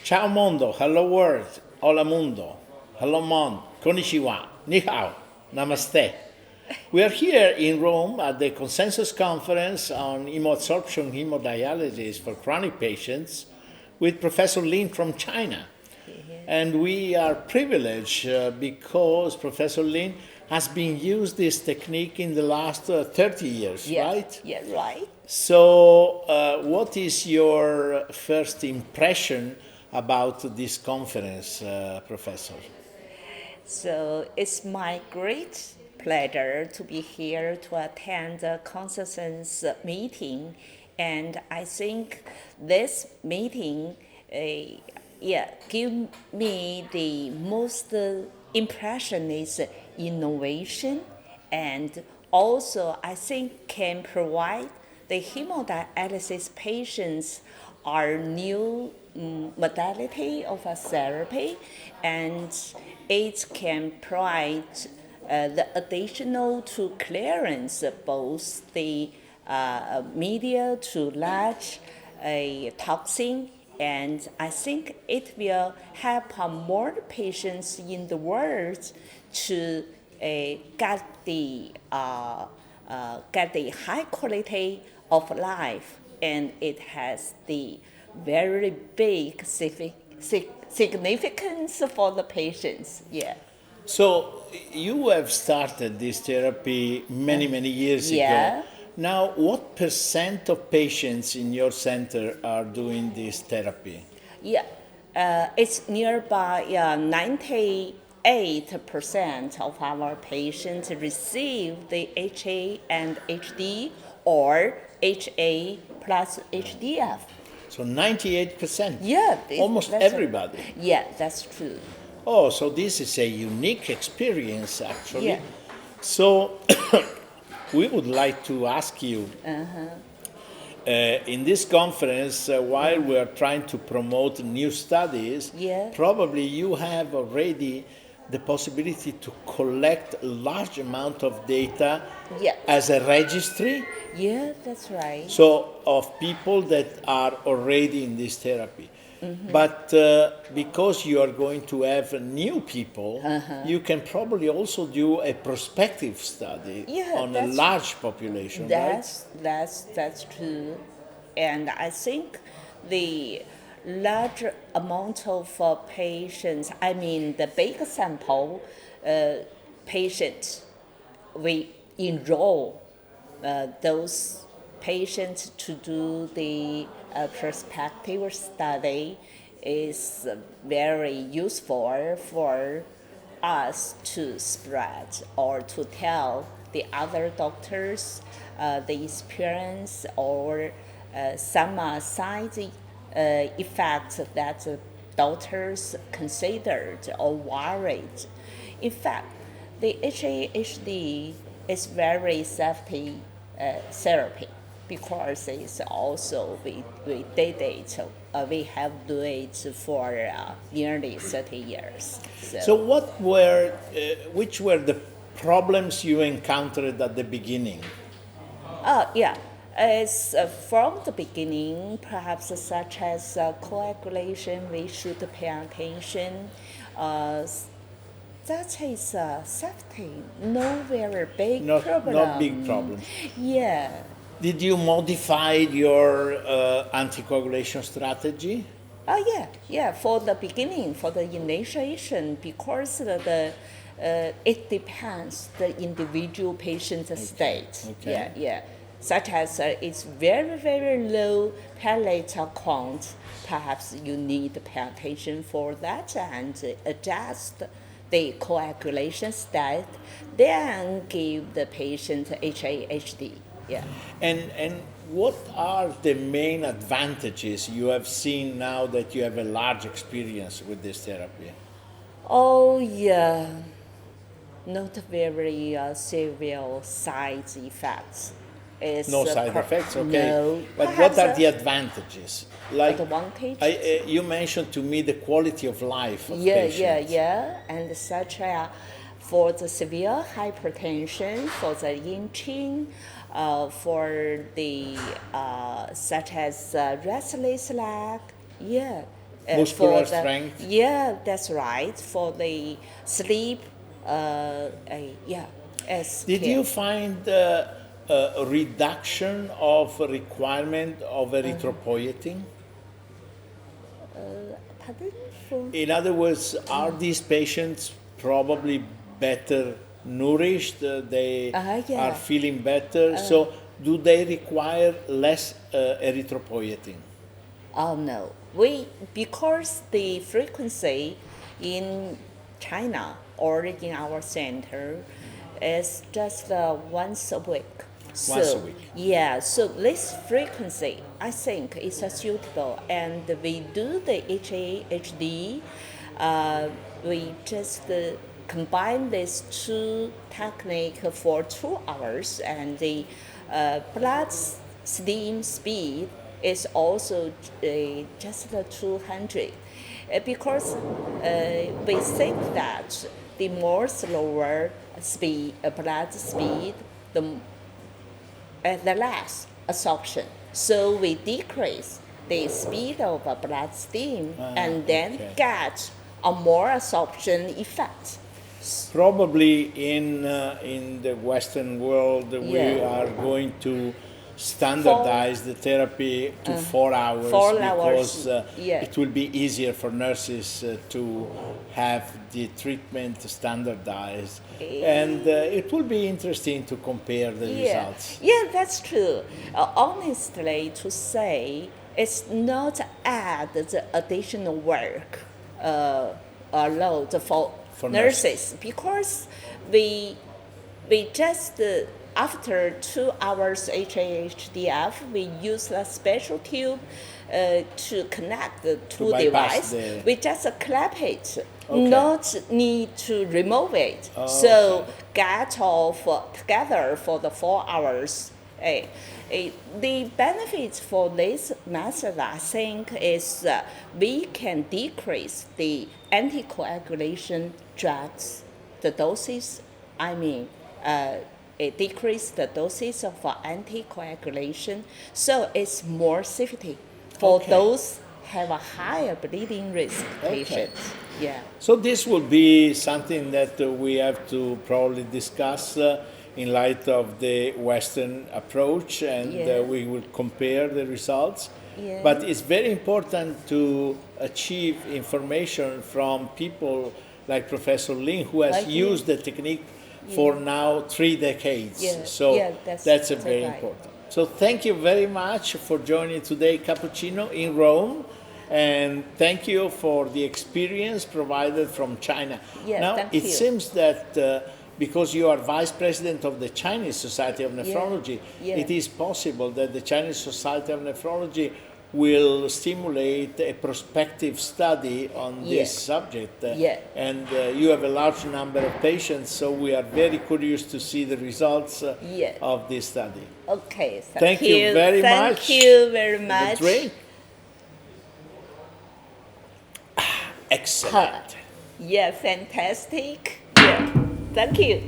Ciao mondo, hello world, hola mundo, hello mon, konnichiwa, ni hao, namaste. We are here in Rome at the Consensus Conference on Hemoabsorption Hemodialysis for chronic patients with Professor Lin from China. And we are privileged because Professor Lin has been used this technique in the last 30 years, right? Yeah, right. So, what is your first impression about this conference, Professor? So it's my great pleasure to be here to attend the consensus meeting, and I think this meeting, give me the most impression is innovation, and also I think can provide the hemodialysis patients are new modality of a therapy, and it can provide the additional to clearance both the media to large toxin, and I think it will help more patients in the world to get the high quality of life, and it has the very big significance for the patients. Yeah. So, you have started this therapy many years ago. Yeah. Now, what percent of patients in your center are doing this therapy? Yeah. It's nearby 98% of our patients receive the HA and HD or HA plus HDF. So 98%. Yeah, Almost that's everybody. Yeah, that's true. Oh, so this is a unique experience actually. Yeah. So we would like to ask you in this conference, while we are trying to promote new studies, Yeah. probably you have already the possibility to collect a large amount of data Yeah. as a registry, Yeah, that's right. so of people that are already in this therapy. But because you are going to have new people, you can probably also do a prospective study Yeah, on a large population, right? That's true, and I think the large amount of patients. I mean, the big sample patients we enroll those patients to do the prospective study is very useful for us to spread or to tell the other doctors the experience or some side effects that doctors considered or worried. In fact, the HAHD is very safety therapy because it's also we did it. We have done it for nearly 30 years. So which were the problems you encountered at the beginning? Yeah. It's from the beginning, perhaps such as coagulation, we should pay attention. That is safety, no very big problem. Not big problem. Yeah. Did you modify your anticoagulation strategy? Yeah. For the beginning, for the initiation, because it depends the individual patient's state. Okay. Yeah. Such as it's very low platelet count. Perhaps you need to pay attention for that and adjust the coagulation state. Then give the patient HAHD. Yeah. And what are the main advantages you have seen now that you have a large experience with this therapy? Oh yeah, not very severe side effects. It's, No side effects, okay. No, But what perhaps are the advantages? Like advantages? you mentioned to me the quality of life of Yeah, patients. and such for the severe hypertension, for the inching, for the such as restless leg, yeah, Muscular strength. Yeah, that's right. For the sleep, Did you find a reduction of requirement of erythropoietin? Pardon? For, In other words, are these patients probably better nourished? They yeah. are feeling better. So, do they require less erythropoietin? Oh no, because the frequency in China or in our center is just once a week. Once a week. Yeah, so this frequency I think is suitable, and we do the HAHD. We just combine these two technique for 2 hours, and the blood steam speed is also just 200, because we think that the more slower speed, blood speed, the less absorption. So we decrease the speed of blood stream and then get a more absorption effect. Probably in the Western world, we are going to standardize the therapy to 4 hours 4 because hours, it will be easier for nurses to have the treatment standardized, and it will be interesting to compare the results. Yeah, that's true. Honestly, to say, it's not add the additional work load for nurses, because we just after 2 hours HAHDF, we use a special tube to connect the two devices. We just clap it, not need to remove it. Get off together for the 4 hours. The benefits for this method, I think, is we can decrease the anticoagulation drugs, the doses. It decrease the doses of anticoagulation, so it's more safety for those have a higher bleeding risk patients. Yeah. So this will be something that we have to probably discuss in light of the Western approach, and we will compare the results. But it's very important to achieve information from people like Professor Lin, who has used the technique for now 3 decades. That's very important. So thank you very much for joining today Cappuccino in Rome, and thank you for the experience provided from China. Now it seems that because you are vice president of the Chinese Society of Nephrology, it is possible that the Chinese Society of Nephrology will stimulate a prospective study on this subject. And you have a large number of patients, so we are very curious to see the results of this study. Okay, thank you very much. Thank you very much. The drink. Excellent. Yeah, fantastic. Yeah, thank you.